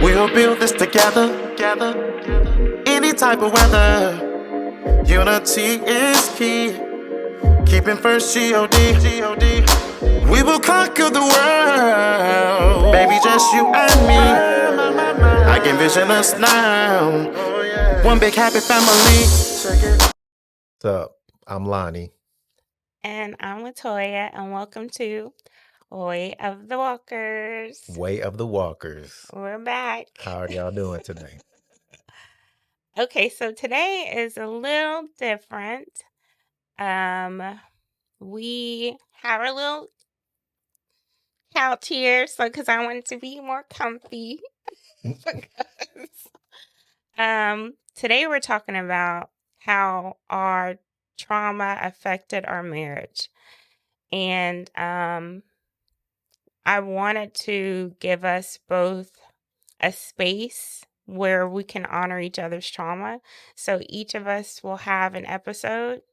We'll build this together, any type of weather. Unity is key. Keeping first G-O-D. We will conquer the world. Baby, just you and me. I can vision us now. One big happy family. What's up? I'm Lonnie. And I'm Latoya, and welcome to Way of the Walkers. Way of the Walkers. We're back. How are y'all doing today? Okay, so today is a little different. We have a little couch here, so because I want it to be more comfy. Today we're talking about how our trauma affected our marriage. And I wanted to give us both a space where we can honor each other's trauma. So each of us will have an episode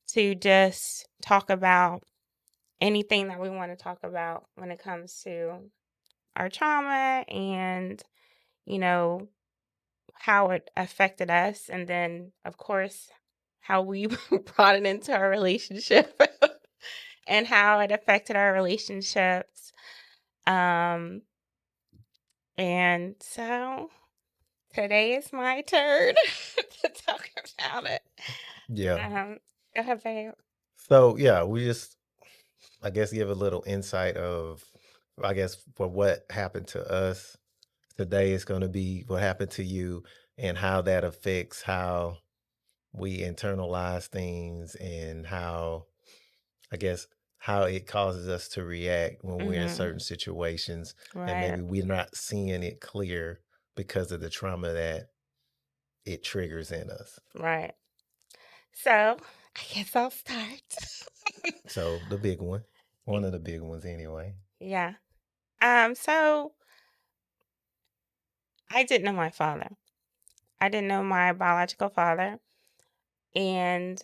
to just talk about anything that we want to talk about when it comes to our trauma and, how it affected us. And then, of course, how we brought it into our relationship and how it affected our relationships. And so today is my turn to talk about it. Yeah. Go ahead, babe. So, yeah, we just, I guess, give a little insight of, for what happened to us. Today is going to be what happened to you and how that affects how we internalize things and how it causes us to react when we're in certain situations. Right. And maybe we're not seeing it clear because of the trauma that it triggers in us. Right. So I guess I'll start. So the big one, one of the big ones anyway. Yeah. So I didn't know my father. I didn't know my biological father. And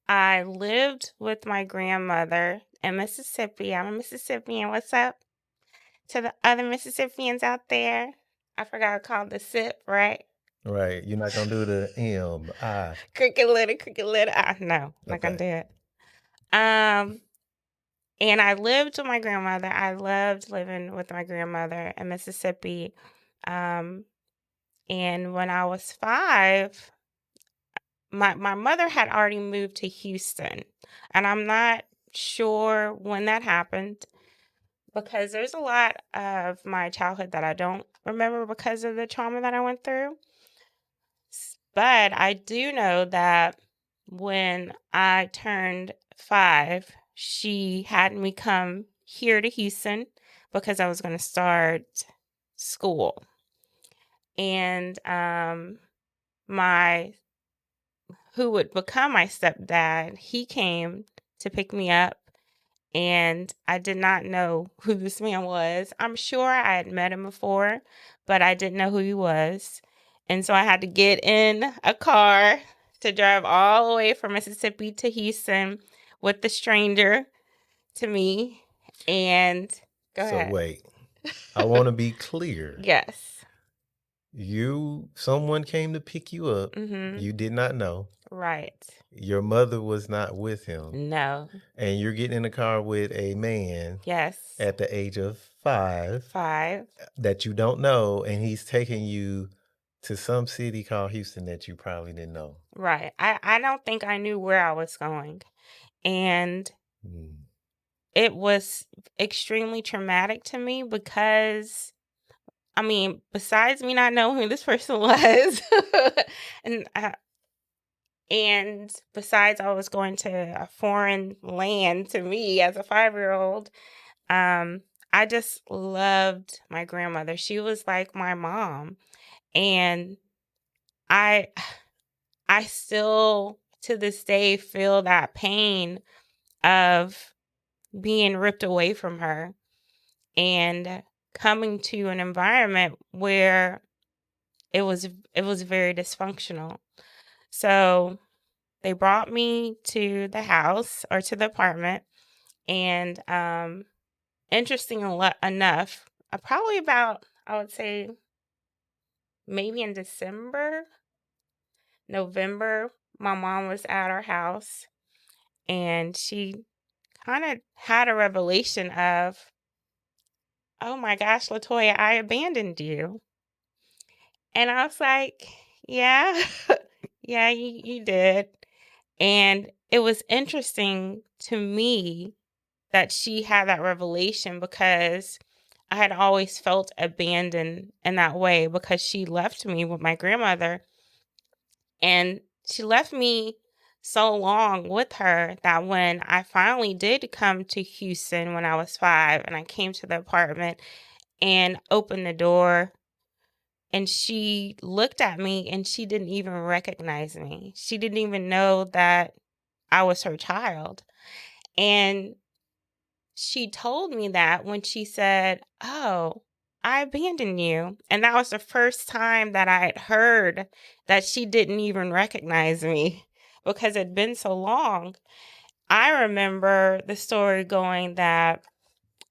I lived with my grandmother in Mississippi. I'm a Mississippian. What's up to the other Mississippians out there? I forgot I called the SIP, right? Right. You're not going to do the M-I. Cricket litter. No, not going to do it. And I lived with my grandmother. I loved living with my grandmother in Mississippi. And when I was 5, my mother had already moved to Houston. And I'm not sure when that happened because there's a lot of my childhood that I don't remember because of the trauma that I went through. But I do know that when I turned 5, she had me come here to Houston because I was going to start school. And who would become my stepdad, he came to pick me up. And I did not know who this man was. I'm sure I had met him before, but I didn't know who he was. And so I had to get in a car to drive all the way from Mississippi to Houston with the stranger to me. And go ahead. So wait, I want to be clear. Yes. Someone came to pick you up. Mm-hmm. You did not know. Right. Your mother was not with him. No. And you're getting in the car with a man. Yes. At the age of 5. 5. That you don't know, and he's taking you to some city called Houston that you probably didn't know. Right. I don't think I knew where I was going. And it was extremely traumatic to me because, besides me not knowing who this person was, and besides I was going to a foreign land to me as a 5-year-old, I just loved my grandmother. She was like my mom. And I still, to this day, feel that pain of being ripped away from her and coming to an environment where it was very dysfunctional. So they brought me to the house or to the apartment, and interesting enough, probably about I would say maybe in November, my mom was at our house and she kind of had a revelation of, oh my gosh, Latoya, I abandoned you. And I was like, yeah, yeah, you did. And it was interesting to me that she had that revelation because I had always felt abandoned in that way because she left me with my grandmother. And she left me so long with her that when I finally did come to Houston when I was 5 and I came to the apartment and opened the door and she looked at me and she didn't even recognize me. She didn't even know that I was her child. And she told me that when she said, "Oh, I abandoned you." And that was the first time that I had heard that she didn't even recognize me because it'd been so long. I remember the story going that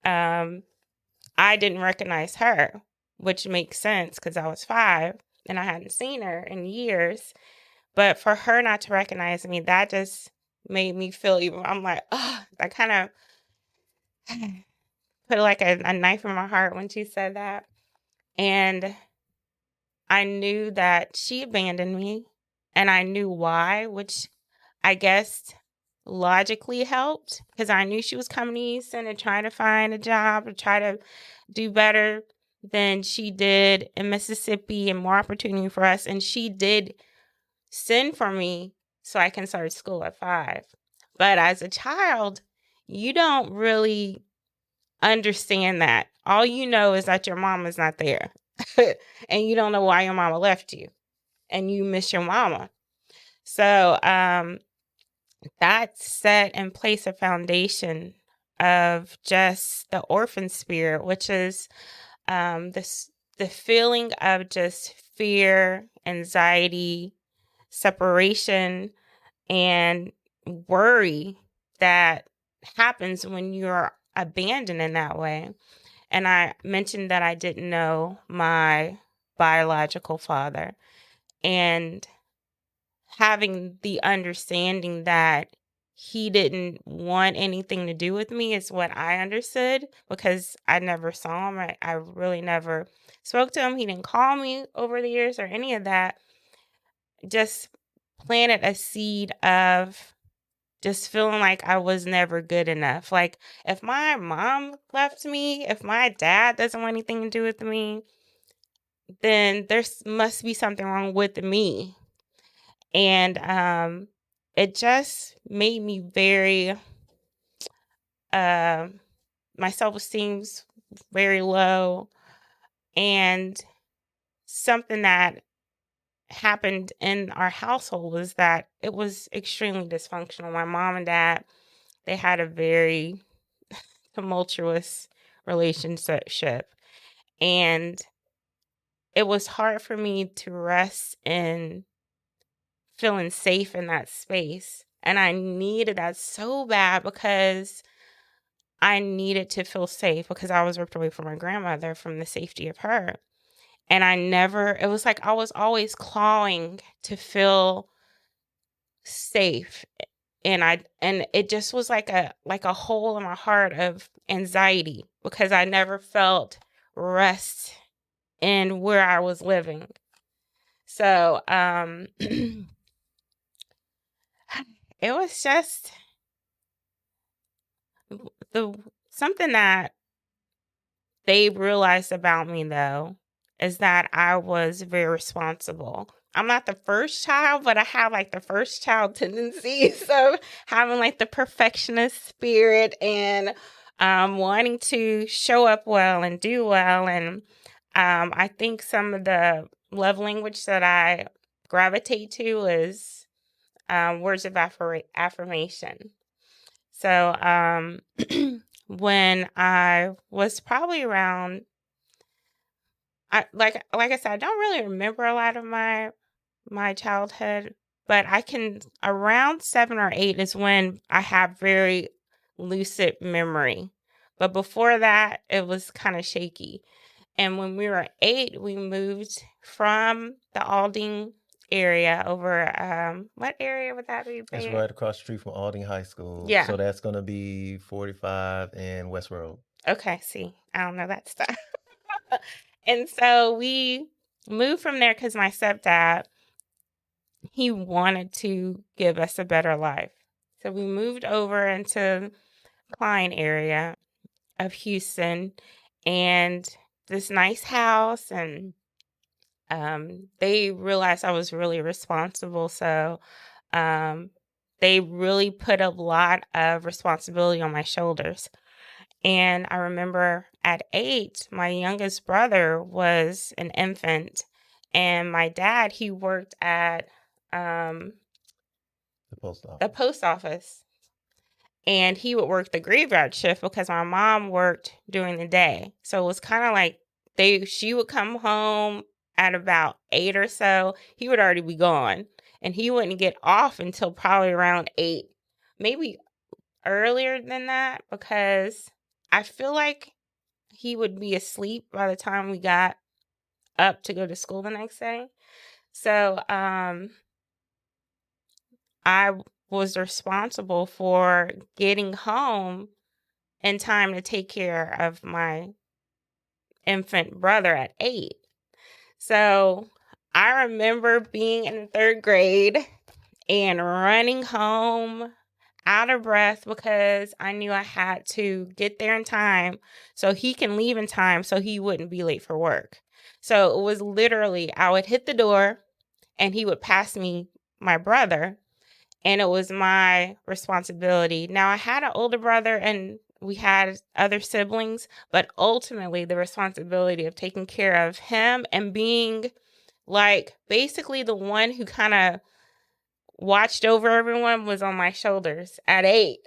I didn't recognize her, which makes sense because I was 5 and I hadn't seen her in years. But for her not to recognize me, that just made me feel even, I'm like, oh, that kind of put like a knife in my heart when she said that. And I knew that she abandoned me and I knew why, which I guess logically helped because I knew she was coming to Houston and trying to find a job or try to do better than she did in Mississippi and more opportunity for us. And she did send for me so I can start school at 5. But as a child, you don't really understand that. All you know is that your mom is not there. And you don't know why your mama left you. And you miss your mama. So that set in place a foundation of just the orphan spirit, which is the feeling of just fear, anxiety, separation, and worry that happens when you're abandoned in that way. And I mentioned that I didn't know my biological father. And having the understanding that he didn't want anything to do with me is what I understood because I never saw him. I really never spoke to him. He didn't call me over the years or any of that. Just planted a seed of just feeling like I was never good enough. Like if my mom left me, if my dad doesn't want anything to do with me, then there must be something wrong with me. And it just made me very my self-esteem's very low. And something that happened in our household was that it was extremely dysfunctional. My mom and dad, they had a very tumultuous relationship. And it was hard for me to rest in feeling safe in that space. And I needed that so bad because I needed to feel safe because I was ripped away from my grandmother from the safety of her. And it was like I was always clawing to feel safe. And it just was like a hole in my heart of anxiety because I never felt rest in where I was living. So it was just the something that they realized about me though is that I was very responsible. I'm not the first child, but I have like the first child tendencies of having like the perfectionist spirit and wanting to show up well and do well. And I think some of the love language that I gravitate to is words of affirmation. So when I was probably around, like I said, I don't really remember a lot of my childhood, but I can around 7 or 8 is when I have very lucid memory. But before that, it was kind of shaky. And when we were 8, we moved from the Alding area over, what area would that be, It's babe? right across the street from Alding High School. Yeah. So that's gonna be 45 and West Road. Okay, see, I don't know that stuff. And so we moved from there because my stepdad, he wanted to give us a better life. So we moved over into Klein area of Houston, and this nice house, and they realized I was really responsible. So they really put a lot of responsibility on my shoulders. And I remember at 8, my youngest brother was an infant, and my dad, he worked at The post the office. post office, and he would work the graveyard shift because my mom worked during the day. So it was kind of like she would come home at about 8 or so. He would already be gone, and he wouldn't get off until probably around 8, maybe earlier than that, because I feel like he would be asleep by the time we got up to go to school the next day. So I was responsible for getting home in time to take care of my infant brother at 8. So I remember being in 3rd grade and running home out of breath because I knew I had to get there in time so he can leave in time so he wouldn't be late for work. So it was literally, I would hit the door and he would pass me my brother, and it was my responsibility. Now, I had an older brother and we had other siblings, but ultimately the responsibility of taking care of him and being like basically the one who kind of watched over everyone was on my shoulders at 8.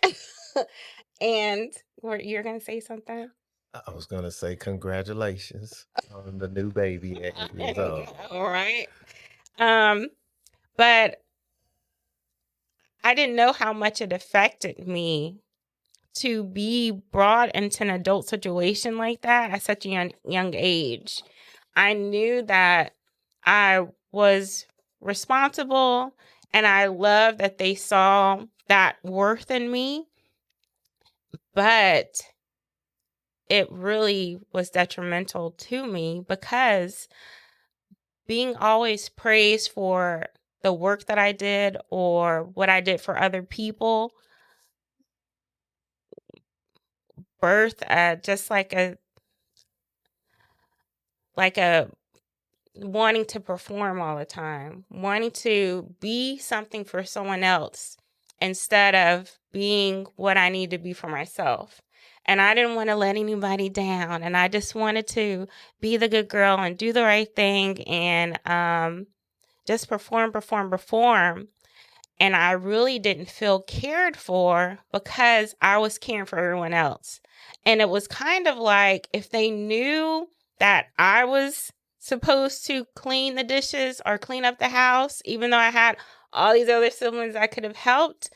And you're going to say something? I was gonna say congratulations on the new baby at 8 years old. All right. But I didn't know how much it affected me to be brought into an adult situation like that at such a young age. I knew that I was responsible, and I love that they saw that worth in me, but it really was detrimental to me because being always praised for the work that I did or what I did for other people birthed just like a wanting to perform all the time, wanting to be something for someone else instead of being what I need to be for myself. And I didn't want to let anybody down. And I just wanted to be the good girl and do the right thing and just perform. And I really didn't feel cared for because I was caring for everyone else. And it was kind of like if they knew that I was supposed to clean the dishes or clean up the house, even though I had all these other siblings I could have helped,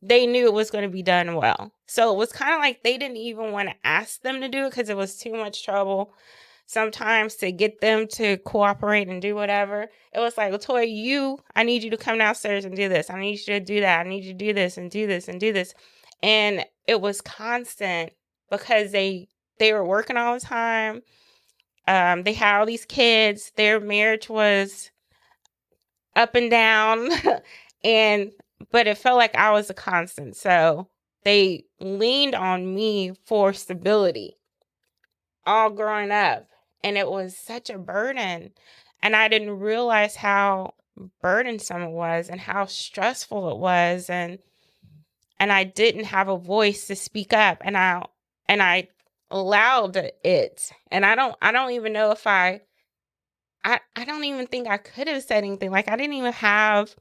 they knew it was going to be done well. So it was kind of like they didn't even want to ask them to do it because it was too much trouble sometimes to get them to cooperate and do whatever. It was like, Latoya, I need you to come downstairs and do this. I need you to do that. I need you to do this and do this and do this. And it was constant because they were working all the time. They had all these kids. Their marriage was up and down, but it felt like I was a constant. So they leaned on me for stability all growing up. And it was such a burden. And I didn't realize how burdensome it was and how stressful it was. And I didn't have a voice to speak up. And I allowed it. And I don't even know if I don't even think I could have said anything. Like I didn't even have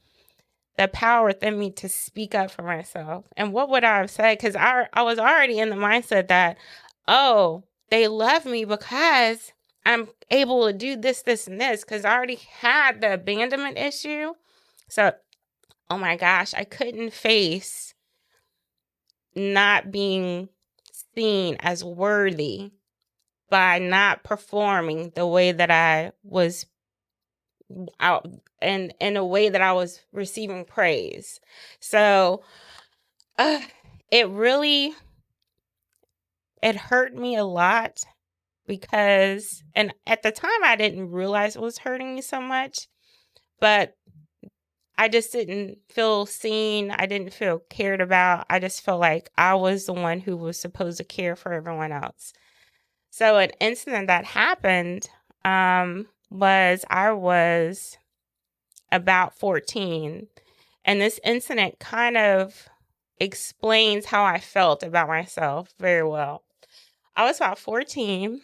the power within me to speak up for myself. And what would I have said? Because I was already in the mindset that, oh, they love me because I'm able to do this, this, and this. Because I already had the abandonment issue. So, oh my gosh, I couldn't face not being seen as worthy by not performing the way that I was out and in a way that I was receiving praise. So it hurt me a lot because, and at the time I didn't realize it was hurting me so much, but I just didn't feel seen. I didn't feel cared about. I just felt like I was the one who was supposed to care for everyone else. So an incident that happened was I was about 14. And this incident kind of explains how I felt about myself very well. I was about 14,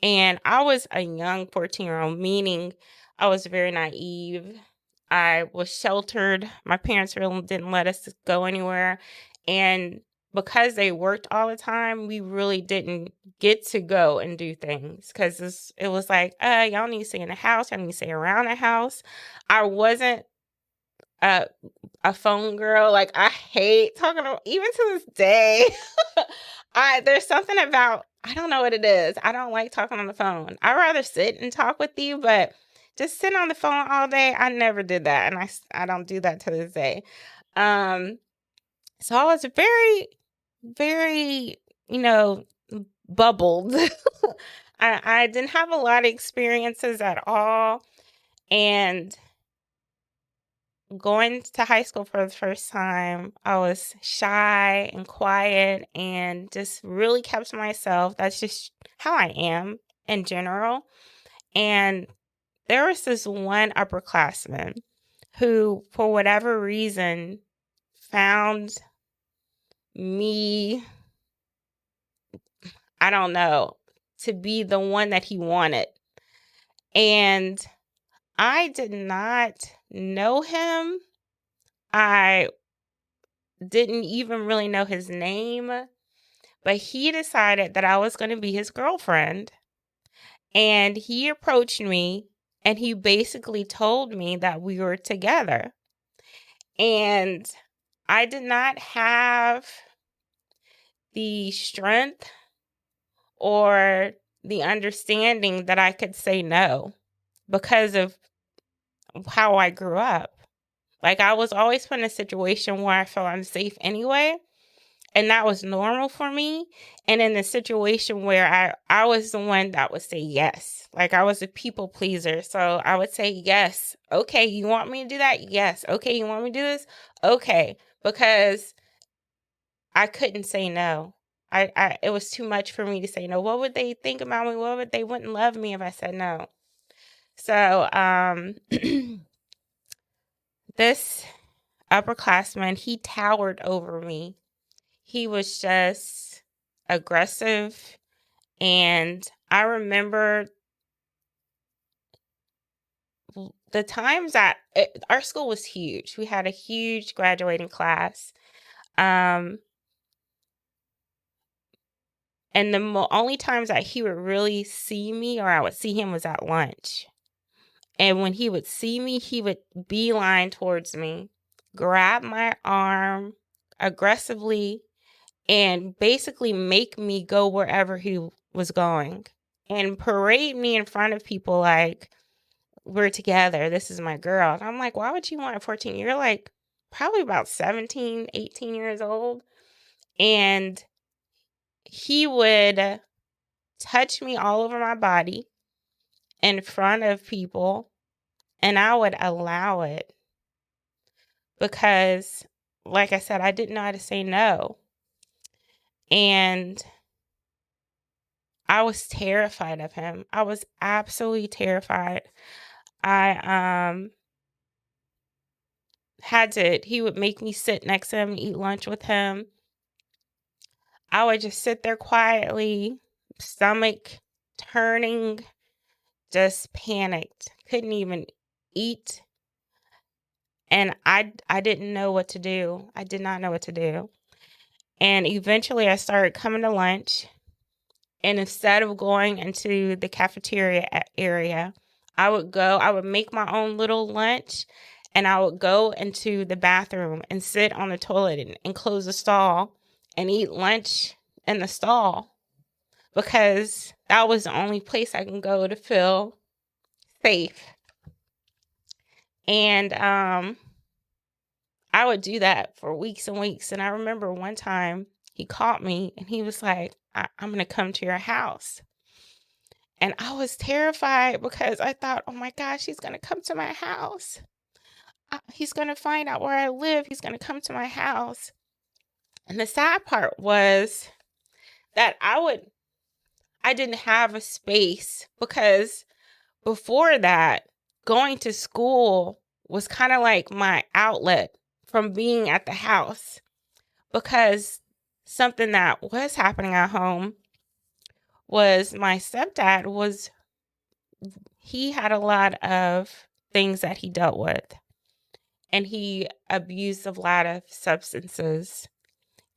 and I was a young 14-year-old, meaning I was very naive. I was sheltered. My parents really didn't let us go anywhere. And because they worked all the time, we really didn't get to go and do things because it was like, y'all need to stay in the house. Y'all need to stay around the house. I wasn't a phone girl. Like, I hate talking to, even to this day. There's something about, I don't know what it is. I don't like talking on the phone. I'd rather sit and talk with you, but just sitting on the phone all day, I never did that. And I don't do that to this day. So I was very, very, bubbled. I didn't have a lot of experiences at all. And going to high school for the first time, I was shy and quiet and just really kept to myself. That's just how I am in general. And there was this one upperclassman who, for whatever reason, found me, I don't know, to be the one that he wanted. And I did not know him. I didn't even really know his name, but he decided that I was going to be his girlfriend. And he approached me and he basically told me that we were together. And I did not have the strength or the understanding that I could say no because of how I grew up. Like, I was always put in a situation where I felt unsafe anyway. And that was normal for me. And in a situation where I was the one that would say yes. Like, I was a people pleaser. So I would say yes. Okay, you want me to do that? Yes. Okay, you want me to do this? Okay. Because I couldn't say no. It was too much for me to say no. What would they think about me? What would they wouldn't love me if I said no? So this upperclassman, he towered over me. He was just aggressive. And I remember the times that our school was huge. We had a huge graduating class. And the only times that he would really see me or I would see him was at lunch. And when he would see me, he would beeline towards me, grab my arm aggressively, and basically make me go wherever he was going and parade me in front of people like, we're together. This is my girl. And I'm like, why would you want a 14? You're like probably about 17, 18 years old. And he would touch me all over my body in front of people. And I would allow it because, like I said, I didn't know how to say no. And I was terrified of him. I was absolutely terrified. He would make me sit next to him and eat lunch with him. I would just sit there quietly, stomach turning, just panicked. Couldn't even eat. And I didn't know what to do. I did not know what to do. And eventually I started coming to lunch. And instead of going into the cafeteria area, I would make my own little lunch. And I would go into the bathroom and sit on the toilet and close the stall and eat lunch in the stall because that was the only place I can go to feel safe. And I would do that for weeks and weeks. And I remember one time he called me and he was like, I'm going to come to your house. And I was terrified because I thought, oh my gosh, he's going to come to my house. He's going to find out where I live. He's going to come to my house. And the sad part was that I didn't have a space, because before that, going to school was kind of like my outlet from being at the house, because something that was happening at home was my stepdad he had a lot of things that he dealt with, and he abused a lot of substances.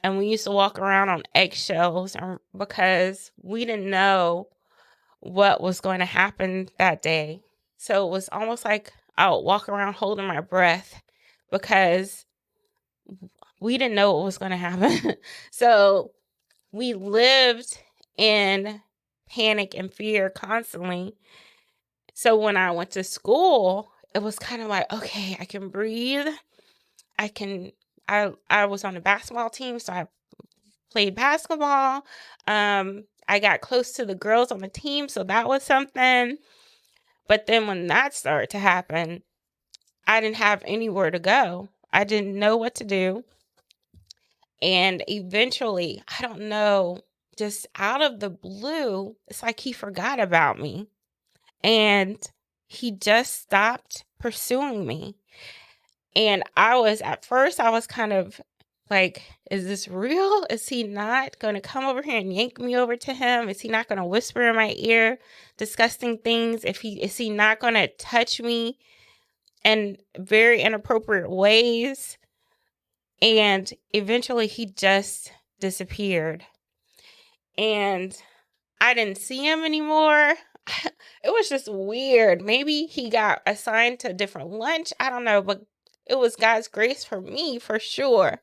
And we used to walk around on eggshells because we didn't know what was going to happen that day. So it was almost like I would walk around holding my breath because we didn't know what was going to happen. So we lived in panic and fear constantly. So when I went to school, it was kind of like, okay, I can breathe. I was on the basketball team, so I played basketball. I got close to the girls on the team, so that was something. But then when that started to happen, I didn't have anywhere to go. I didn't know what to do. And eventually, I don't know, just out of the blue, it's like he forgot about me. And he just stopped pursuing me. And at first I was kind of like, is this real? Is he not going to come over here and yank me over to him? Is he not going to whisper in my ear disgusting things? Is he not going to touch me in very inappropriate ways? And eventually he just disappeared. And I didn't see him anymore. It was just weird. Maybe he got assigned to a different lunch. I don't know, but it was God's grace for me, for sure.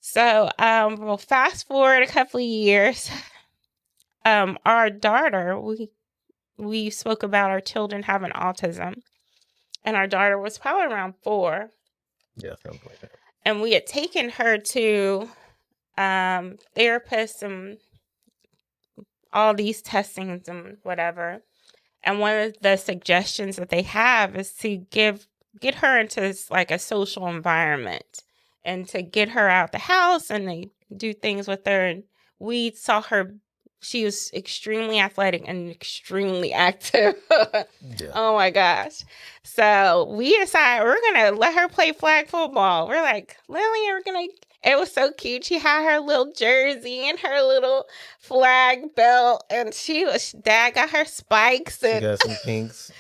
So, we'll fast forward a couple of years. Our daughter, we spoke about our children having autism, and our daughter was probably around 4. Yeah, something like that. And we had taken her to therapists and all these testings and whatever. And one of the suggestions that they have is to get her into like a social environment and to get her out the house, and they do things with her. And we saw her, she was extremely athletic and extremely active. Yeah. Oh my gosh. So we decided we're going to let her play flag football. We're like, Lillian, it was so cute. She had her little jersey and her little flag belt, and Dad got her spikes. And She got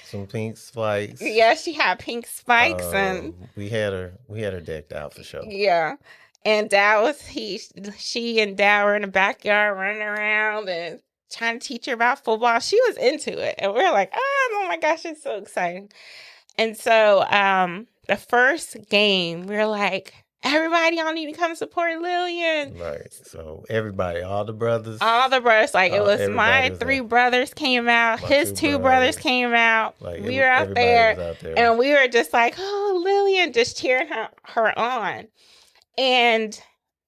some pink spikes. yeah, she had pink spikes, and we had her decked out for sure. yeah. And Dad she and Dad were in the backyard running around and trying to teach her about football. She was into it, and we were like, oh my gosh, it's so exciting. And so the first game, we were like, everybody, y'all need to come support Lillian. Right. So everybody, all the brothers. Like it was my 3 brothers came out. His 2 brothers came out. Like we were out there, was out there, and we were just like, oh, Lillian, just cheering her on. And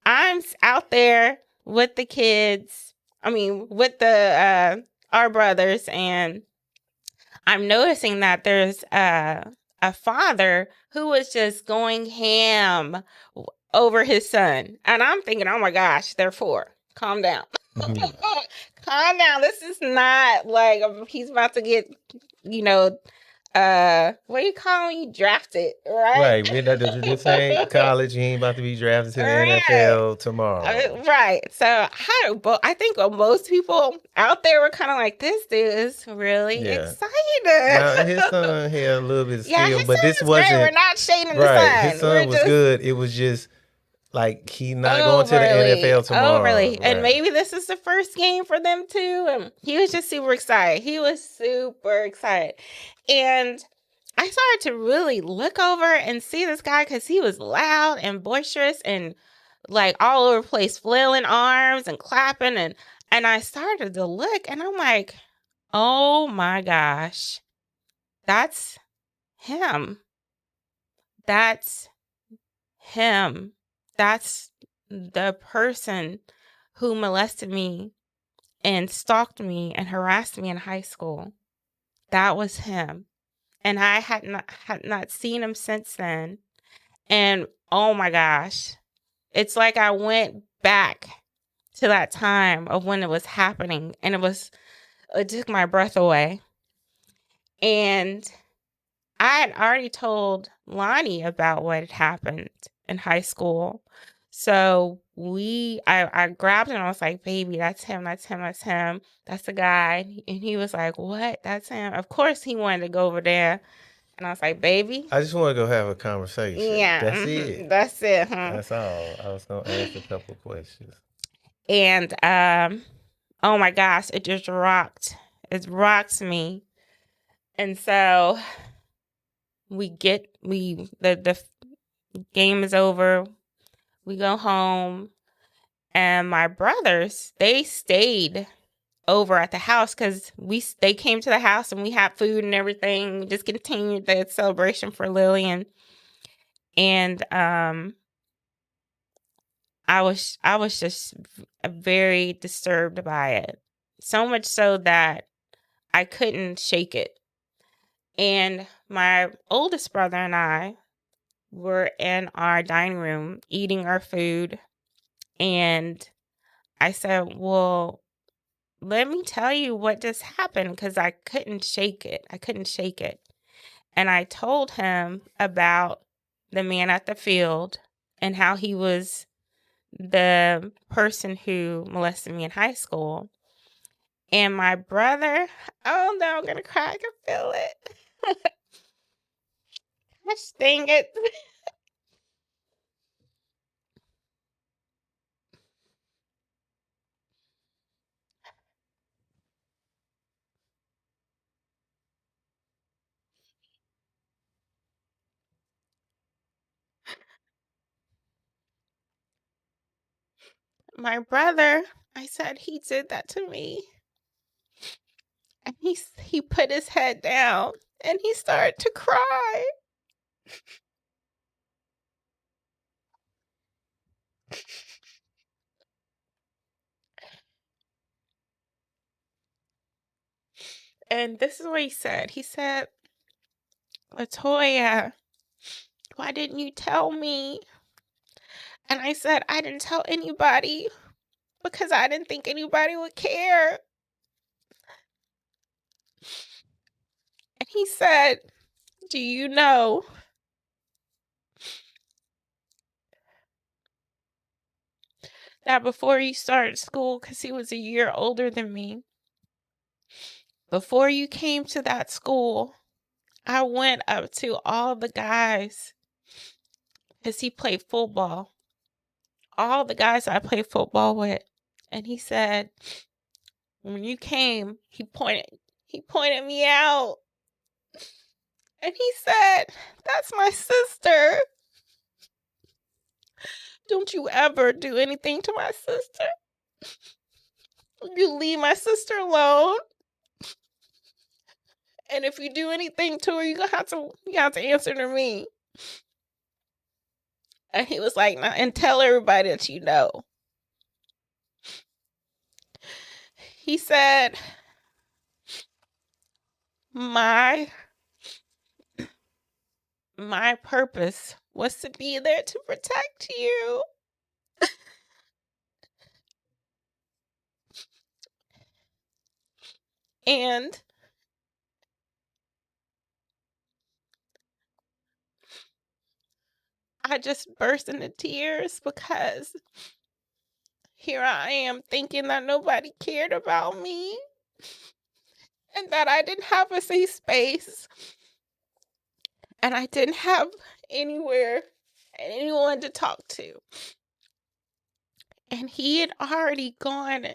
I'm out there with the kids. With our brothers, and I'm noticing that there's a father who was just going ham over his son. And I'm thinking, oh my gosh, they're 4. Calm down. Calm down. This is not like he's about to get, what do you call him? You drafted, right? Right. This ain't college. He ain't about to be drafted to the NFL tomorrow. Right. So I think most people out there were kind of like, this dude is really excited. Now, his son had a little bit of skill, but this wasn't. Great. We're not shading the sun. His son was good. It was just like he not going to the NFL tomorrow. Oh, really? Right. And maybe this is the first game for them too. And he was just super excited. He was super excited. And I started to really look over and see this guy because he was loud and boisterous and like all over the place, flailing arms and clapping. And And I started to look and I'm like, oh my gosh, that's him. That's him. That's the person who molested me and stalked me and harassed me in high school. That was him. And I had not seen him since then. And oh my gosh, it's like I went back to that time of when it was happening, and it took my breath away. And I had already told Lonnie about what had happened in high school. So I grabbed him and I was like, baby, that's him, that's him, that's him. That's the guy. And he was like, what? That's him. Of course he wanted to go over there. And I was like, baby. I just want to go have a conversation. Yeah. That's it. That's it, huh? That's all. I was going to ask a couple questions. And oh my gosh, it just rocked. It rocked me. And so the game is over. We go home, and my brothers, they stayed over at the house because they came to the house and we had food and everything. We just continued the celebration for Lillian. And I was just very disturbed by it. So much so that I couldn't shake it. And my oldest brother and I were in our dining room eating our food. And I said, well, let me tell you what just happened, because I couldn't shake it. And I told him about the man at the field and how he was the person who molested me in high school. And my brother, oh no, I'm going to cry. I can feel it. Gosh dang it. My brother, I said, he did that to me. And he put his head down and he started to cry. And this is what he said. He said, Latoya, why didn't you tell me? And I said, I didn't tell anybody because I didn't think anybody would care. And he said, do you know that before you started school, because he was a year older than me, before you came to that school, I went up to all the guys, because he played football, all the guys I played football with. And he said, when you came, he pointed me out. And he said, that's my sister. Don't you ever do anything to my sister. You leave my sister alone. And if you do anything to her, you have to answer to me. And he was like, and tell everybody that you know. He said, my purpose was to be there to protect you. And I just burst into tears because here I am thinking that nobody cared about me and that I didn't have a safe space and I didn't have anywhere and anyone to talk to. And he had already gone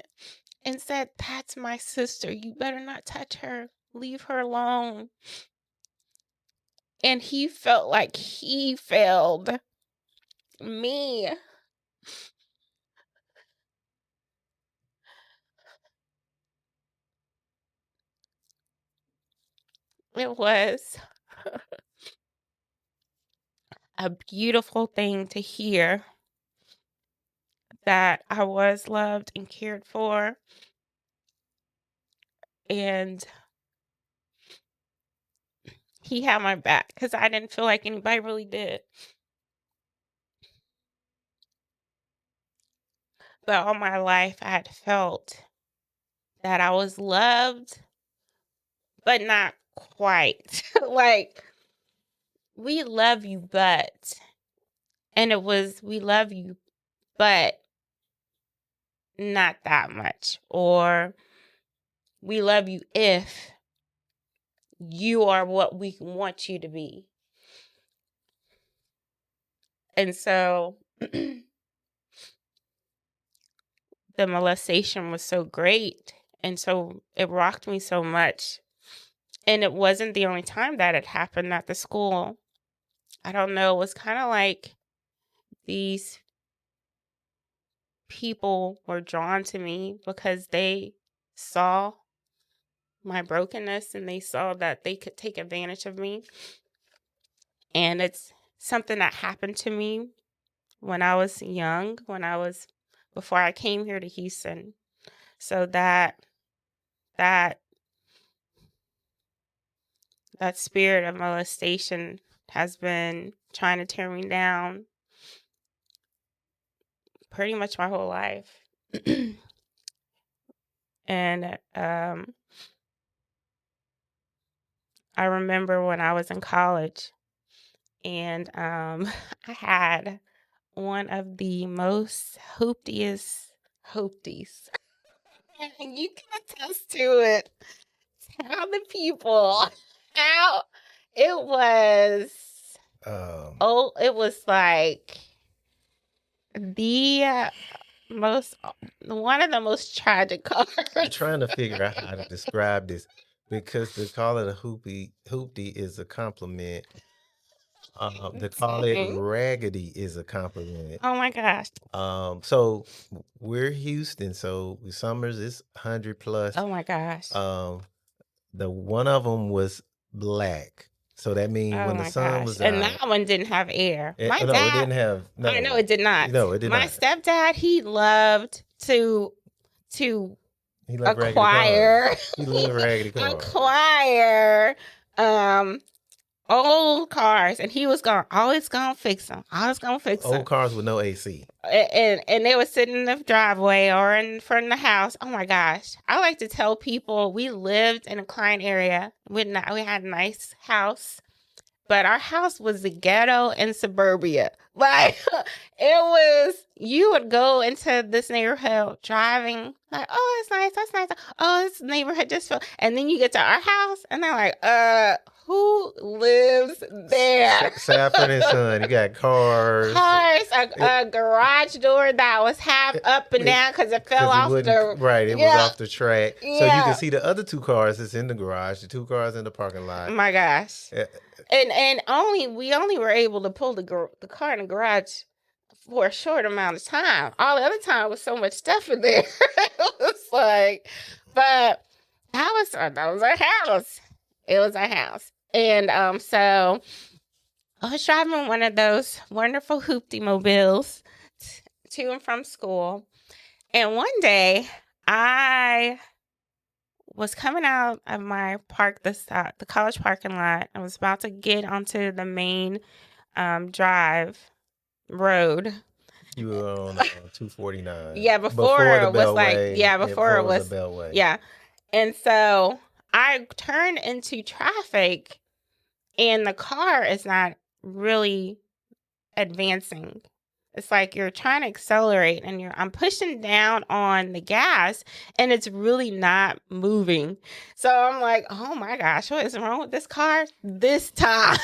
and said, that's my sister. You better not touch her. Leave her alone. And he felt like he failed me. it was a beautiful thing to hear that I was loved and cared for, and he had my back because I didn't feel like anybody really did. But all my life, I had felt that I was loved, but not quite. Like, we love you, but, and it was, we love you, but not that much. Or we love you if you are what we want you to be. And so the molestation was so great. And so it rocked me so much. And it wasn't the only time that it happened at the school. I don't know. It was kind of like these people were drawn to me because they saw my brokenness and they saw that they could take advantage of me. And it's something that happened to me when I was young, before I came here to Houston. So that spirit of molestation has been trying to tear me down pretty much my whole life. And I remember when I was in college and I had one of the most hooptiest hoopties. And you can attest to it. Tell the people how it was. It was like one of the most tragic cars. I'm trying to figure out how to describe this because to call it a hoopty is a compliment. To call it raggedy is a compliment. Oh my gosh. So we're Houston, so summers is 100 plus. Oh my gosh. The one of them was black. So that means when the sun was out. And that one didn't have air. It didn't have. No, I know it did not. No, it did not. My stepdad, he loved to acquire. He loved raggedy cars. Acquire old cars, and he was always gonna fix them. Old cars with no AC. And they would sit in the driveway or in front of the house. Oh my gosh. I like to tell people we lived in a Klein area. We had a nice house, but our house was the ghetto in suburbia. Like, you would go into this neighborhood driving, like, oh, that's nice. Oh, this neighborhood just felt, and then you get to our house, and they're like, who lives there? Sanford and Son. You got cars. A garage door that was half up and down because it fell off the... Right, it was off the track. Yeah. So you can see the other two cars that's in the garage, the two cars in the parking lot. Oh my gosh. Yeah. And we only were able to pull the car in the garage for a short amount of time. All the other time was so much stuff in there. It was like, but that was our house. It was our house. And so I was driving one of those wonderful hoopty mobiles to and from school. And one day I was coming out of my the college parking lot. I was about to get onto the main drive road. You were on 249. Yeah, before it was like, before it was the Beltway. Yeah. And so I turned into traffic and the car is not really advancing. It's like you're trying to accelerate and I'm pushing down on the gas and it's really not moving. So I'm like, oh my gosh, what is wrong with this car this time?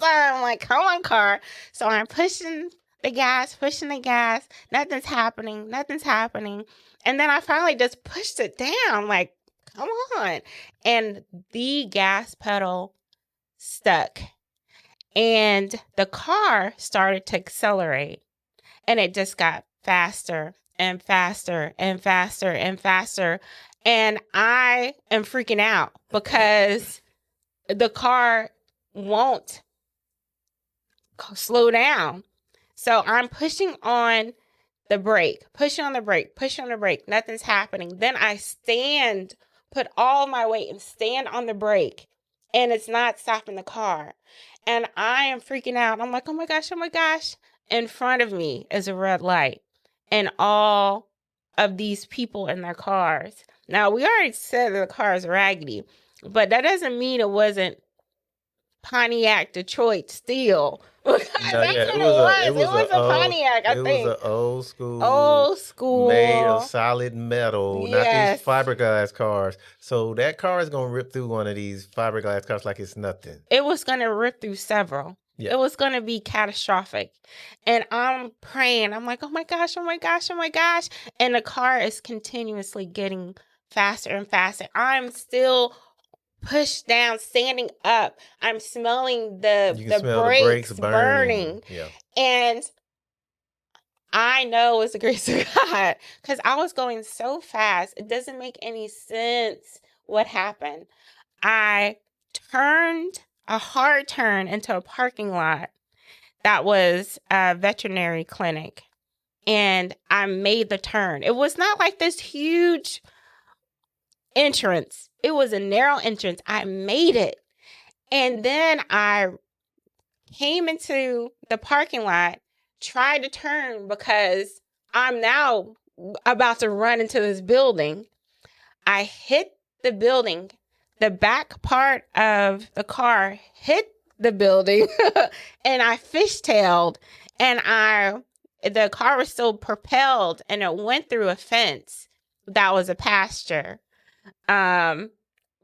I'm like, come on, car. So I'm pushing the gas. Nothing's happening. And then I finally just pushed it down, like, come on. And the gas pedal stuck. And the car started to accelerate. And it just got faster and faster and faster and faster. And I am freaking out because the car won't slow down. So I'm pushing on the brake, pushing on the brake, pushing on the brake. Nothing's happening. Then I put all my weight and stand on the brake, and it's not stopping the car. And I am freaking out. I'm like, oh my gosh, oh my gosh. In front of me is a red light, and all of these people in their cars. Now, we already said that the car is raggedy, but that doesn't mean it wasn't Pontiac Detroit steel. That's No, what yeah, it was. It was a old, Pontiac, I it was think. an old school, Old school. made of solid metal, not Yes. these fiberglass cars. So that car is gonna rip through one of these fiberglass cars like it's nothing. It was going to rip through several. Yeah. It was going to be catastrophic. And I'm praying. I'm like, oh my gosh, oh my gosh, oh my gosh. And the car is continuously getting faster and faster. I'm still pushed down, standing up. I'm smelling You the can smell the brakes burning. Yeah. And I know it's the grace of God, because I was going so fast. It doesn't make any sense what happened. I turned a hard turn into a parking lot that was a veterinary clinic, and I made the turn. It was not like this huge entrance. It was a narrow entrance. I made it. And then I came into the parking lot, tried to turn because I'm now about to run into this building. I hit the building. The back part of the car hit the building and I fishtailed, and the car was still propelled, and it went through a fence that was a pasture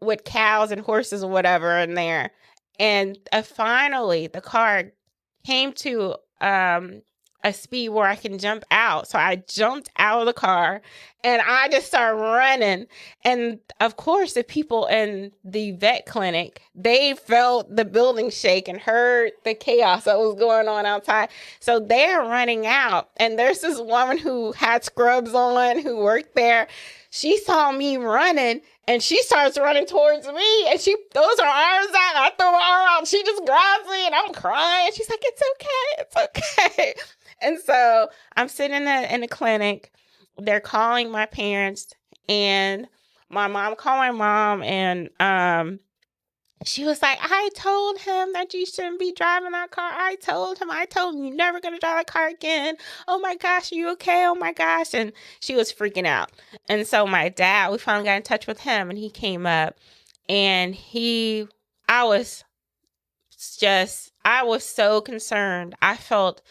with cows and horses or whatever in there. And finally the car came to a speed where I can jump out. So I jumped out of the car and I just started running. And of course, the people in the vet clinic, they felt the building shake and heard the chaos that was going on outside. So they're running out. And there's this woman who had scrubs on, who worked there. She saw me running and she starts running towards me, and she throws her arms out. I throw my arm out. She just grabs me and I'm crying. She's like, it's okay. It's okay. And so I'm sitting in the clinic. They're calling my parents, and my mom called my mom, and she was like, I told him that you shouldn't be driving that car. I told him you're never going to drive that car again. Oh my gosh, are you okay? Oh my gosh. And she was freaking out. And so my dad, we finally got in touch with him, and he came up, and I was so concerned. I felt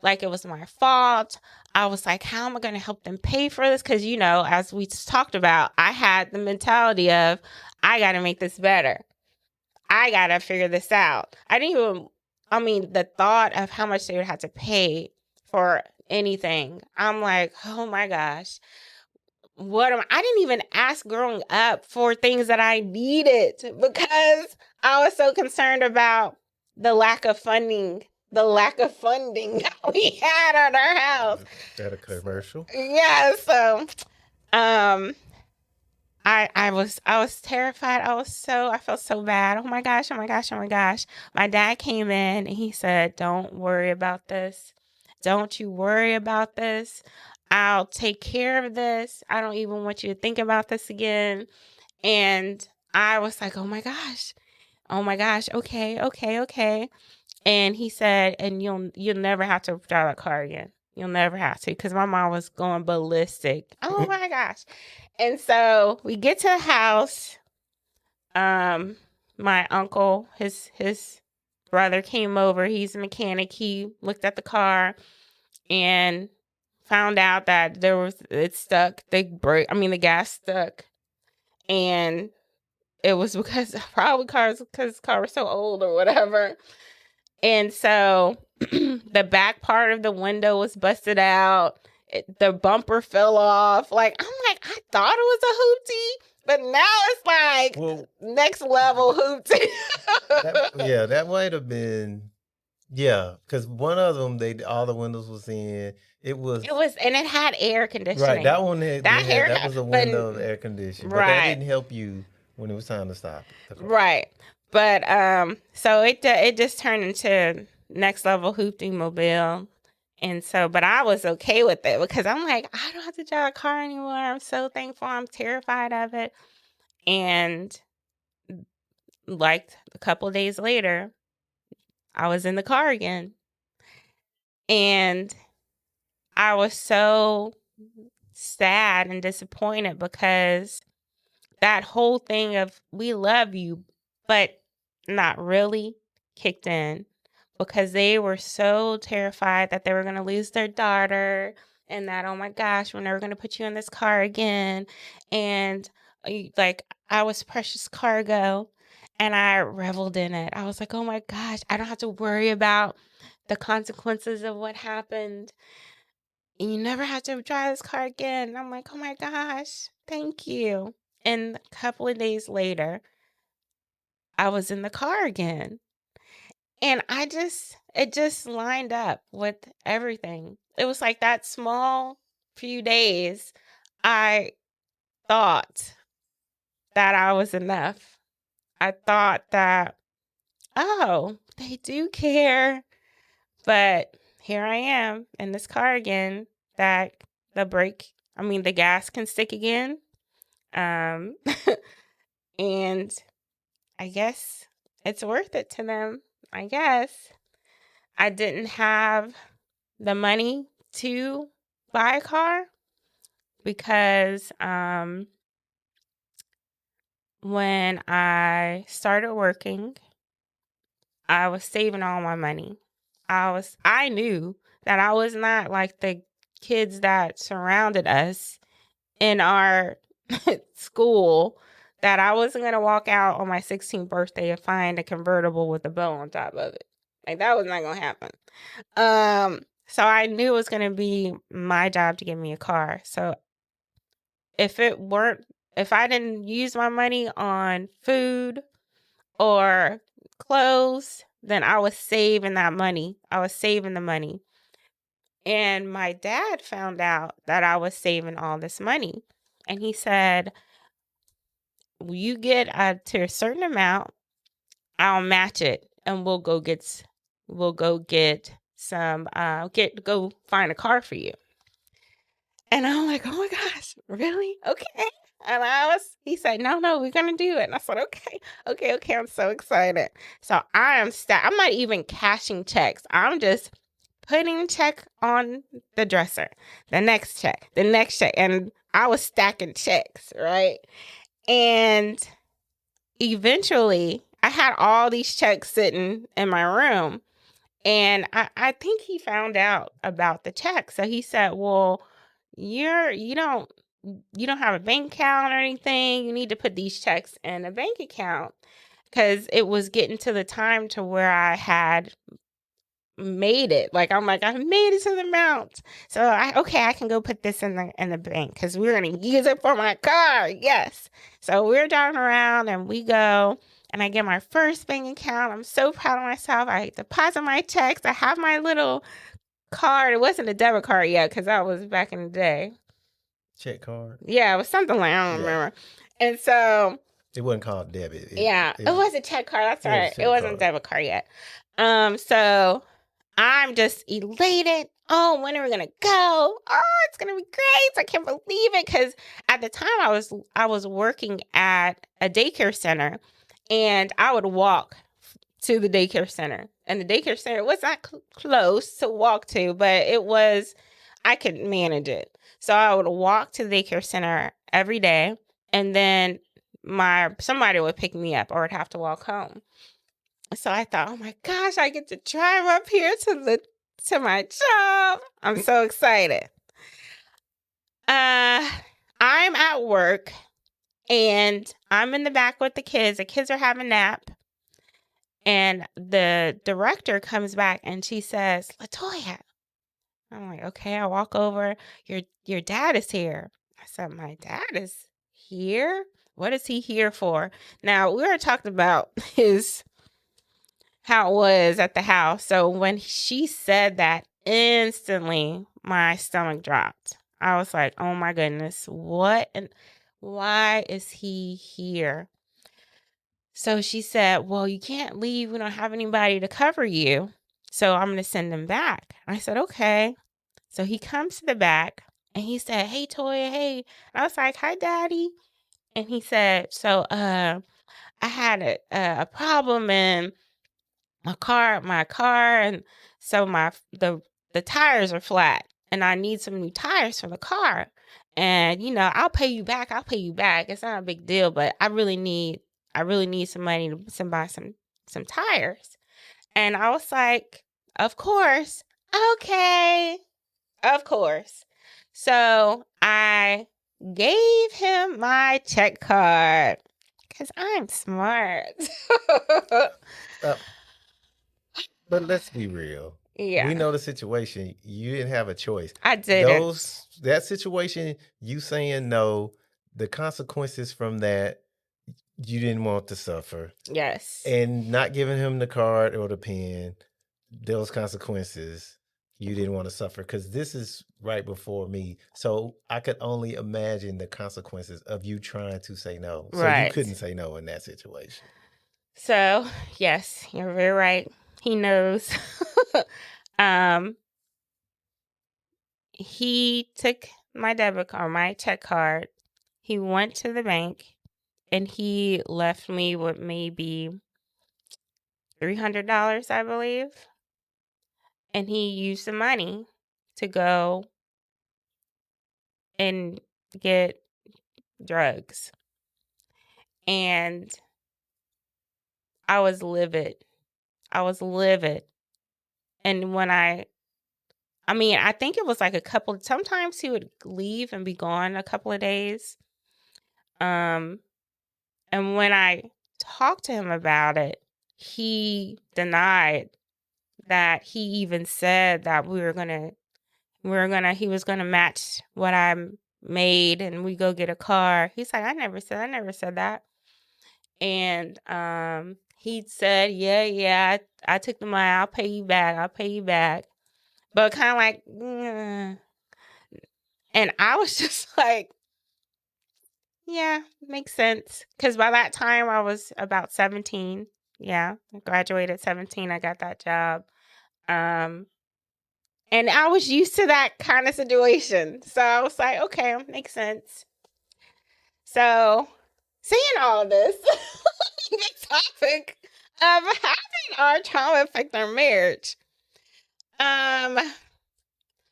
like it was my fault. I was like, how am I going to help them pay for this? Because, as we just talked about, I had the mentality of, I got to make this better. I got to figure this out. The thought of how much they would have to pay for anything. I'm like, oh my gosh. I didn't even ask growing up for things that I needed because I was so concerned about the lack of funding that we had at our house. Is that a commercial? Yeah, so I was terrified. I felt so bad. Oh my gosh, oh my gosh, oh my gosh. My dad came in and he said, don't worry about this. Don't you worry about this. I'll take care of this. I don't even want you to think about this again. And I was like, oh my gosh, okay. And he said, and you'll never have to drive that car again. You'll never have to, because my mom was going ballistic. Oh my gosh. And so we get to the house. My uncle, his brother came over. He's a mechanic. He looked at the car and found out that it stuck. The gas stuck. And it was because the car was so old or whatever. And so the back part of the window was busted out. The bumper fell off. I'm like, I thought it was a hoopty, but now it's like next level hoopty. That might have been, because one of them, all the windows was in. It was, and it had air conditioning. Right, that one that was a window of air conditioning, but that didn't help you when it was time to stop the car. Right. But so it just turned into next level hoopty mobile. And so, but I was okay with it because I'm like, I don't have to drive a car anymore. I'm so thankful. I'm terrified of it. And like a couple of days later, I was in the car again. And I was so sad and disappointed because that whole thing of we love you, but not really kicked in because they were so terrified that they were going to lose their daughter and that, oh my gosh, we're never going to put you in this car again. And like, I was precious cargo and I reveled in it. I was like, oh my gosh, I don't have to worry about the consequences of what happened. And you never have to drive this car again. And I'm like, oh my gosh, thank you. And a couple of days later, I was in the car again. And it just lined up with everything. It was like that small few days, I thought that I was enough. I thought that, oh, they do care. But here I am in this car again, that the gas can stick again. And I guess it's worth it to them. I guess I didn't have the money to buy a car because when I started working, I was saving all my money. I knew that I was not like the kids that surrounded us in our school, that I wasn't going to walk out on my 16th birthday and find a convertible with a bow on top of it. Like, that was not going to happen. So I knew it was going to be my job to get me a car. So if I didn't use my money on food or clothes, then I was saving that money. I was saving the money. And my dad found out that I was saving all this money. And he said, you get to a certain amount, I'll match it and we'll go get some, go find a car for you. And I'm like, oh my gosh, really? Okay. And he said, no, we're going to do it. And I said, okay. I'm so excited. So I'm not even cashing checks. I'm just putting a check on the dresser, the next check. And I was stacking checks, right? And eventually I had all these checks sitting in my room. And I think he found out about the check. So he said, well, you don't have a bank account or anything. You need to put these checks in a bank account, because it was getting to the time to where I had made it. Like, I'm like, I made it to the amount. So I can go put this in the bank because we're going to use it for my car. Yes. So we're driving around and we go and I get my first bank account. I'm so proud of myself. I deposit my checks. I have my little card. It wasn't a debit card yet because that was back in the day. Check card. Yeah, it was something like, I don't remember. And so it wasn't called debit. It was a check card. That's right. It wasn't a debit card yet. So I'm just elated. Oh, when are we gonna go? Oh, it's gonna be great. I can't believe it. Because at the time I was working at a daycare center, and I would walk to the daycare center. And the daycare center was not close to walk to, but I could manage it. So I would walk to the daycare center every day, and then somebody would pick me up, or I'd have to walk home. So I thought, oh my gosh, I get to drive up here to my job. I'm so excited. I'm at work and I'm in the back with the kids. The kids are having a nap. And the director comes back and she says, LaToya. I'm like, okay. I walk over. Your dad is here. I said, my dad is here? What is he here for? Now, we were talking about how it was at the house. So when she said that, instantly my stomach dropped. I was like, oh my goodness, what and why is he here? So she said, well, you can't leave. We don't have anybody to cover you. So I'm going to send him back. I said, okay. So he comes to the back and he said, hey, Toya, hey. And I was like, hi, Daddy. And he said, so I had a problem in my car, and so the tires are flat and I need some new tires for the car. And I'll pay you back. It's not a big deal, but I really need some money to buy some tires. And I was like, of course. Okay. Of course. So I gave him my check card because I'm smart. Uh, but let's be real. Yeah. We know the situation. You didn't have a choice. I didn't. That situation, you saying no, the consequences from that, you didn't want to suffer. Yes. And not giving him the card or the pen, those consequences, you didn't want to suffer, because this is right before me. So I could only imagine the consequences of you trying to say no. So you couldn't say no in that situation. So, yes, you're very right. He knows. He took my debit card, my check card. He went to the bank and he left me with maybe $300, I believe. And he used the money to go and get drugs. And I was livid. And when I think it was like sometimes he would leave and be gone a couple of days. And when I talked to him about it, he denied that he even said that he was gonna match what I made and we go get a car. He's like, I never said that. And he said, yeah, I took the money, I'll pay you back. But kind of like, and I was just like, yeah, makes sense. Because by that time I was about 17. Yeah, I graduated at 17. I got that job. And I was used to that kind of situation. So I was like, okay, makes sense. So seeing all this, the topic of having our trauma affect our marriage.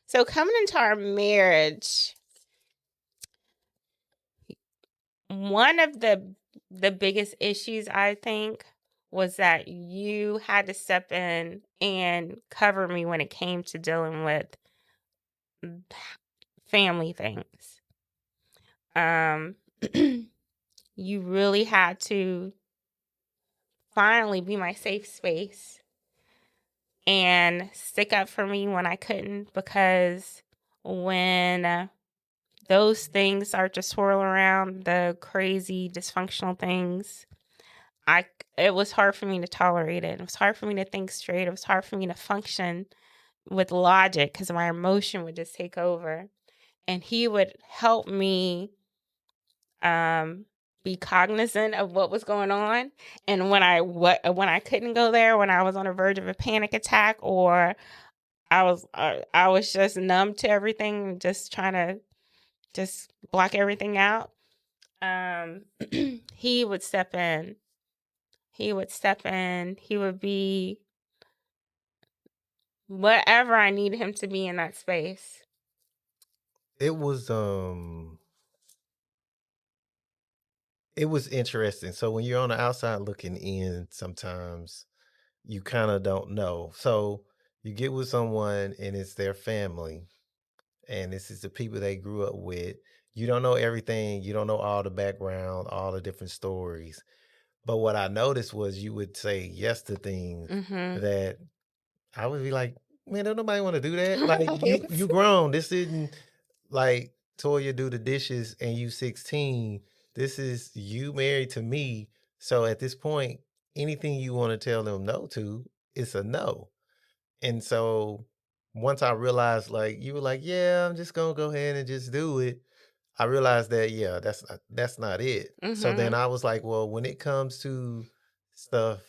So coming into our marriage, one of the biggest issues, I think, was that you had to step in and cover me when it came to dealing with family things. You really had to finally be my safe space and stick up for me when I couldn't, because when those things start to swirl around, the crazy dysfunctional things, it was hard for me to tolerate it. It was hard for me to think straight. It was hard for me to function with logic because my emotion would just take over. And he would help me be cognizant of what was going on. And when I couldn't go there, when I was on the verge of a panic attack, or I was just numb to everything, just trying to just block everything out, he would step in. He would be whatever I needed him to be in that space. It was interesting. So when you're on the outside looking in, sometimes you kind of don't know. So you get with someone and it's their family, and this is the people they grew up with. You don't know everything. You don't know all the background, all the different stories. But what I noticed was you would say yes to things that I would be like, man, don't nobody want to do that. Like you grown. This isn't like Toya do the dishes and you 16. This is you married to me. So at this point, anything you want to tell them no to, it's a no. And so once I realized, like, you were like, yeah, I'm just gonna go ahead and just do it, I realized that, yeah, that's not it. So then I was like, well, when it comes to stuff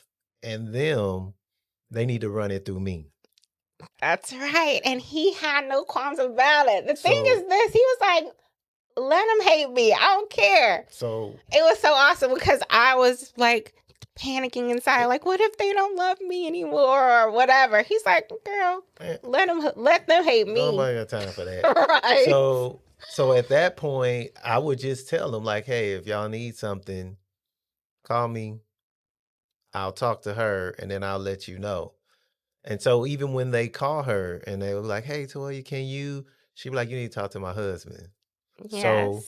and them, they need to run it through me. That's right. And he had no qualms about it. The thing So- is this, he was like, let him hate me. I don't care. So It was so awesome because I was like panicking inside, like, what if they don't love me anymore or whatever? He's like, girl, let them hate me. nobody got time for that. Right. So at that point, I would just tell them like, hey, if y'all need something, call me. I'll talk to her and then I'll let you know. And so even when they call her and they were like, hey, Toya, can you? She'd be like, you need to talk to my husband. Yes. So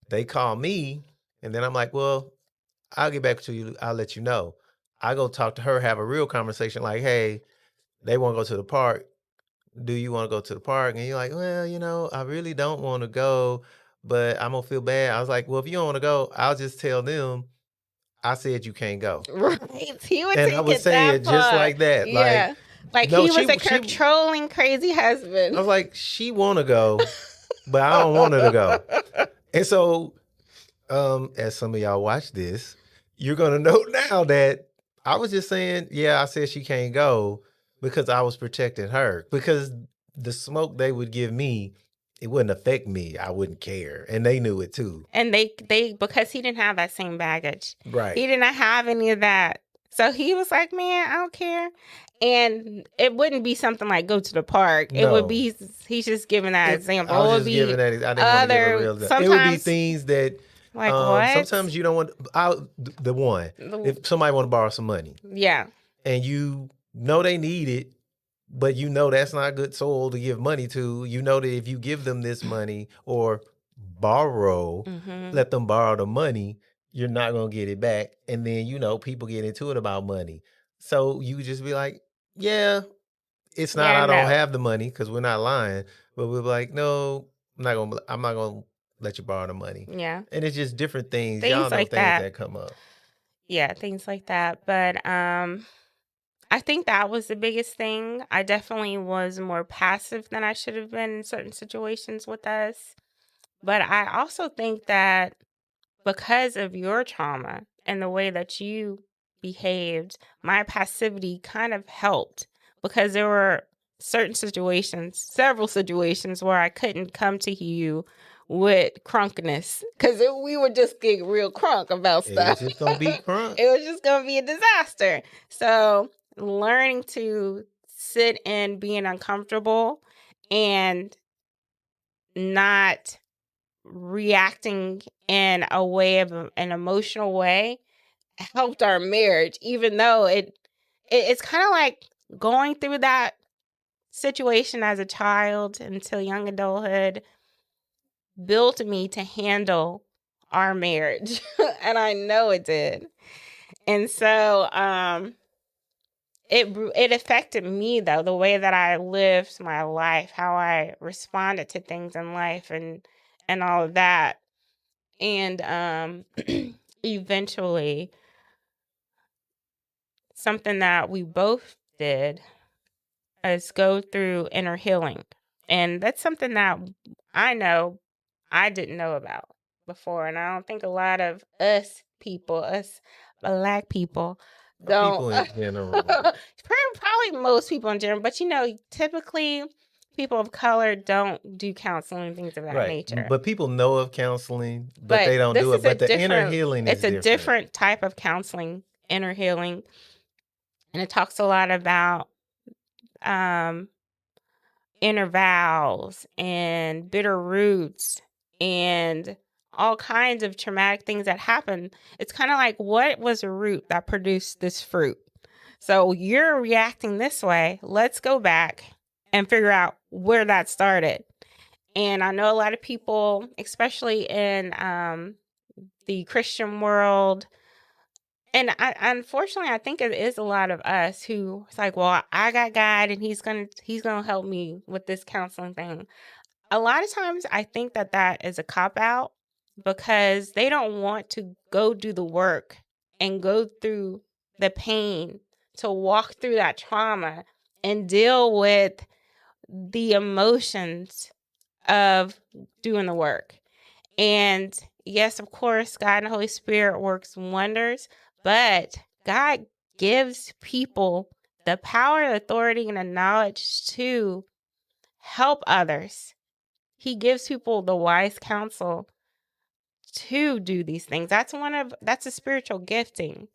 they call me and then I'm like, well, I'll get back to you. I'll let you know. I go talk to her, have a real conversation like, hey, they want to go to the park. Do you want to go to the park? And you're like, well, I really don't want to go, but I'm going to feel bad. I was like, well, if you don't want to go, I'll just tell them I said you can't go. Right. He would And take I would it say that it just far. like that. Yeah. Like no, he was she- a controlling, crazy husband. I was like, she want to go, but I don't want her to go. And so, as some of y'all watch this, you're going to know now that I was just saying, yeah, I said she can't go because I was protecting her. Because the smoke they would give me, it wouldn't affect me. I wouldn't care. And they knew it too. And they because he didn't have that same baggage. Right. He did not have any of that. So he was like, man, I don't care. And it wouldn't be something like go to the park. It would be, he's just giving that example. I was it would just be giving that. I didn't want to give a real. It would be things that, like what? Sometimes you don't want. The one, if somebody want to borrow some money, yeah, and you know they need it, but you know that's not good soul to give money to. You know that if you give them this money or borrow, let them borrow the money, you're not gonna get it back. And then people get into it about money. So you just be like, yeah, it's not. I don't have the money because we're not lying, but we're like, no, I'm not gonna let you borrow the money. Yeah, and it's just different things. Y'all know like things that come up. Yeah, things like that. But I think that was the biggest thing. I definitely was more passive than I should have been in certain situations with us. But I also think that because of your trauma and the way that you behaved, my passivity kind of helped because there were several situations where I couldn't come to you with crunkness because we were just getting real crunk about stuff. It was just gonna be crunk. It was just gonna be a disaster. So learning to sit in being uncomfortable and not reacting in a way of an emotional way helped our marriage, even though it's kind of like going through that situation as a child until young adulthood built me to handle our marriage. And I know it did. And so it affected me though, the way that I lived my life, how I responded to things in life and all of that. And eventually something that we both did is go through inner healing. And that's something that I know I didn't know about before. And I don't think a lot of us Black people, don't. People in general. Probably most people in general. But, typically people of color don't do counseling and things of that nature. But people know of counseling, but they don't do it. But the inner healing is different. It's a different type of counseling, inner healing. And it talks a lot about inner vows and bitter roots and all kinds of traumatic things that happen. It's kind of like, what was a root that produced this fruit? So you're reacting this way. Let's go back and figure out where that started. And I know a lot of people, especially in the Christian world, and unfortunately, I think it is a lot of us who it's like, well, I got God and he's gonna help me with this counseling thing. A lot of times I think that is a cop-out because they don't want to go do the work and go through the pain to walk through that trauma and deal with the emotions of doing the work. And yes, of course, God and the Holy Spirit works wonders, but God gives people the power, the authority, and the knowledge to help others. He gives people the wise counsel to do these things. That's a spiritual gifting.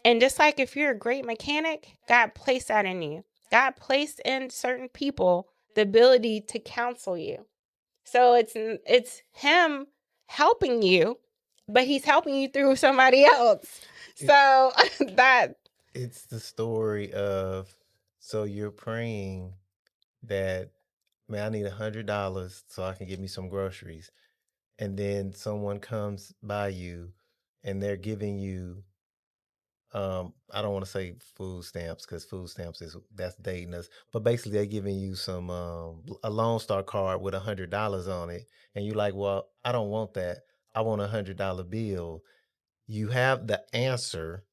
And just like if you're a great mechanic, God placed that in you. God placed in certain people the ability to counsel you. So it's him helping you, but he's helping you through somebody else. So it's the story of, so you're praying that, man, I need $100 so I can get me some groceries. And then someone comes by you and they're giving you, I don't want to say food stamps, because food stamps that's dating us, but basically they're giving you some a Lone Star card with $100 on it, and you're like, well, I don't want that. I want $100 bill. You have the answer.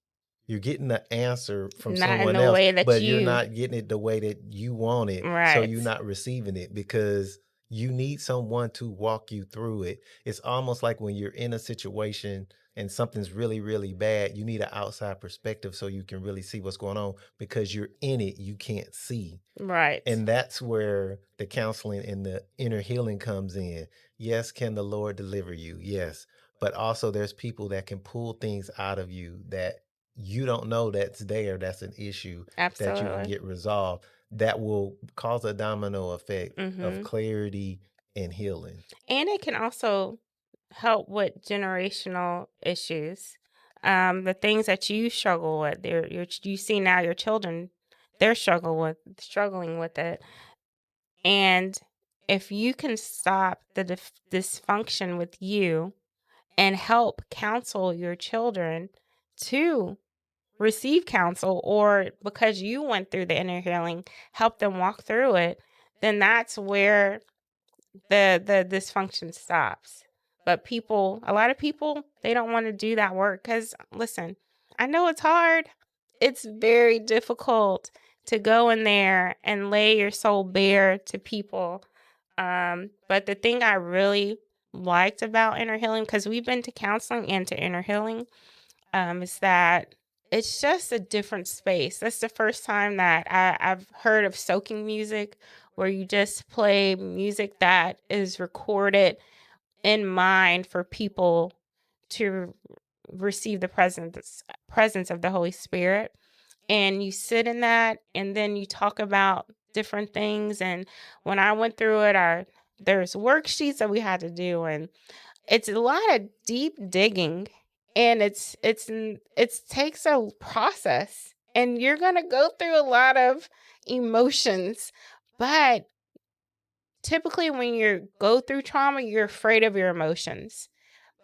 You're getting the answer from not in someone the else, way that but you're not getting it the way that you want it. So Right. you're not receiving it because you need someone to walk you through it. It's almost like when you're in a situation and something's really, really bad, you need an outside perspective so you can really see what's going on, because you're in it, you can't see. Right. And that's where the counseling and the inner healing comes in. Yes, can the Lord deliver you? Yes. But also there's people that can pull things out of you that you don't know that's there, that's an issue that you can Absolutely. get resolved, that will cause a domino effect of Mhm. clarity and healing. And it can also help with generational issues. The things that you struggle with, you see now your children, they're struggling with it. And if you can stop the dysfunction with you and help counsel your children to receive counsel, or because you went through the inner healing, help them walk through it, then that's where the dysfunction stops. But a lot of people, they don't want to do that work because, listen, I know it's hard. It's very difficult to go in there and lay your soul bare to people. But the thing I really liked about inner healing, because we've been to counseling and to inner healing, is that it's just a different space. That's the first time that I've heard of soaking music, where you just play music that is recorded in mind for people to receive the presence of the Holy Spirit. And you sit in that, and then you talk about different things. And when I went through it, there's worksheets that we had to do, and it's a lot of deep digging, and it takes a process, and you're going to go through a lot of emotions. But typically when you go through trauma, you're afraid of your emotions.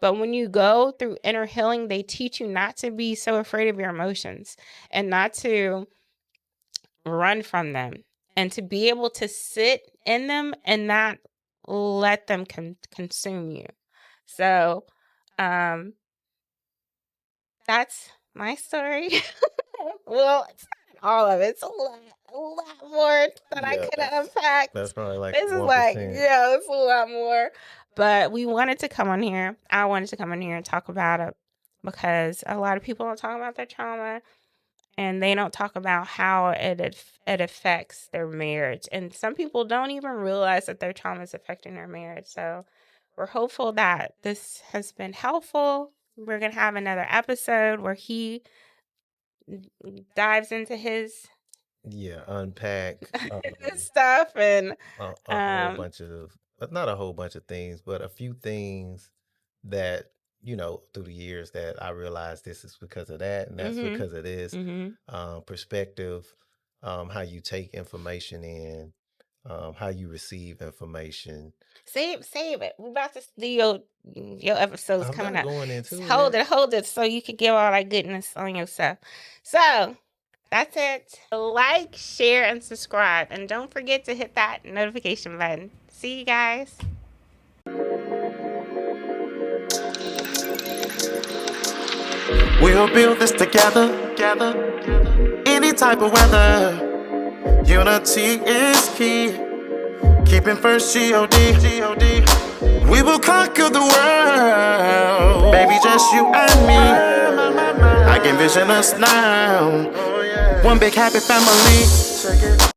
But when you go through inner healing, they teach you not to be so afraid of your emotions and not to run from them, and to be able to sit in them and not let them consume you. So, that's my story. Well, it's not all of it. It's a lot more that I could have unpacked. That's probably like This is 1%. like, yeah, it's a lot more. But we wanted to come on here. I wanted to come on here and talk about it because a lot of people don't talk about their trauma, and they don't talk about how it affects their marriage. And some people don't even realize that their trauma is affecting their marriage. So we're hopeful that this has been helpful. We're going to have another episode where he dives into his unpack stuff and a whole bunch of, but not a whole bunch of things, but a few things that, through the years that I realized this is because of that, and that's because of this. Perspective, how you take information in, how you receive information. Save it. We're about to do your episodes I'm coming not up. going into Hold it, so you can give all that goodness on yourself. So that's it. Like, share, and subscribe, and don't forget to hit that notification button. See you guys. We'll build this together. Any type of weather. Unity is key. Keeping first G-O-D. We will conquer the world. Baby, just you and me. I can Envision us now, one big happy family.